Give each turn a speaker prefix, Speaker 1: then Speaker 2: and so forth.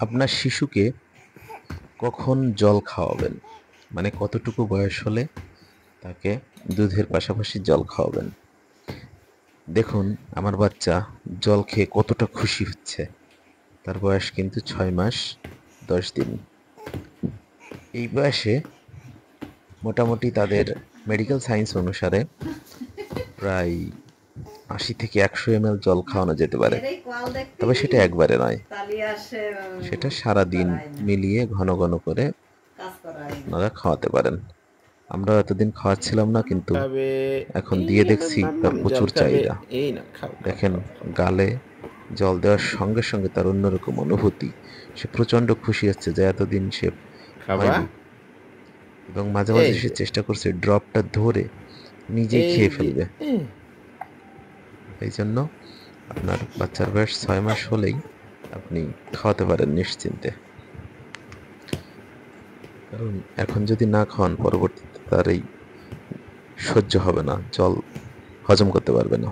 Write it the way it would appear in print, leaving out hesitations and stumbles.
Speaker 1: আপনার শিশুকে কখন জল খাওয়াবেন, মানে কতটুকু বয়স হলে তাকে দুধের পাশাপাশি জল খাওয়াবেন? দেখুন, আমার বাচ্চা জল খেয়ে কতটা খুশি হচ্ছে। তার বয়স কিন্তু 6 মাস 10 দিন। এই বয়সে মোটামুটি তাদের মেডিকেল সায়েন্স অনুসারে প্রায় 80 থেকে 100 ml জল খাওয়ানো যেতে পারে। তবে সেটা একবারে নয়, সেটা সারা দিন মিলিয়ে ঘন ঘন করে আপনারা খাওয়াতে পারেন। আমরা এতদিন খাওয়াচ্ছিলাম না, কিন্তু
Speaker 2: তবে
Speaker 1: এখন
Speaker 2: এই
Speaker 1: দিয়ে
Speaker 2: এখন
Speaker 1: দেখছি তার
Speaker 2: মাম্মাম জল
Speaker 1: প্রচুর
Speaker 2: খাবে।
Speaker 1: চাহিদা।
Speaker 2: এই না, খাও খাও
Speaker 1: দেখেন,
Speaker 2: খাও খাও।
Speaker 1: গালে জল দেওয়ার সঙ্গে সঙ্গে তার অন্যরকম অনুভূতি। সে প্রচণ্ড খুশি হচ্ছে যা এতদিন সে
Speaker 2: খাবা?
Speaker 1: হয়নি, এবং মাঝে মাঝে
Speaker 2: এই
Speaker 1: সে
Speaker 2: যে,
Speaker 1: চেষ্টা করছে ড্রপটা ধরে নিজেই
Speaker 2: এই
Speaker 1: খেয়ে
Speaker 2: যে,
Speaker 1: ফেলবে। এই জন্য আপনার বাচ্চার বয়স 6 মাস হলেই আপনি খাওয়াতে পারেন নিশ্চিন্তে। কারণ এখন যদি না খাওয়ান, পরবর্তীতে তার এই সহ্য হবে না, জল হজম করতে পারবে না।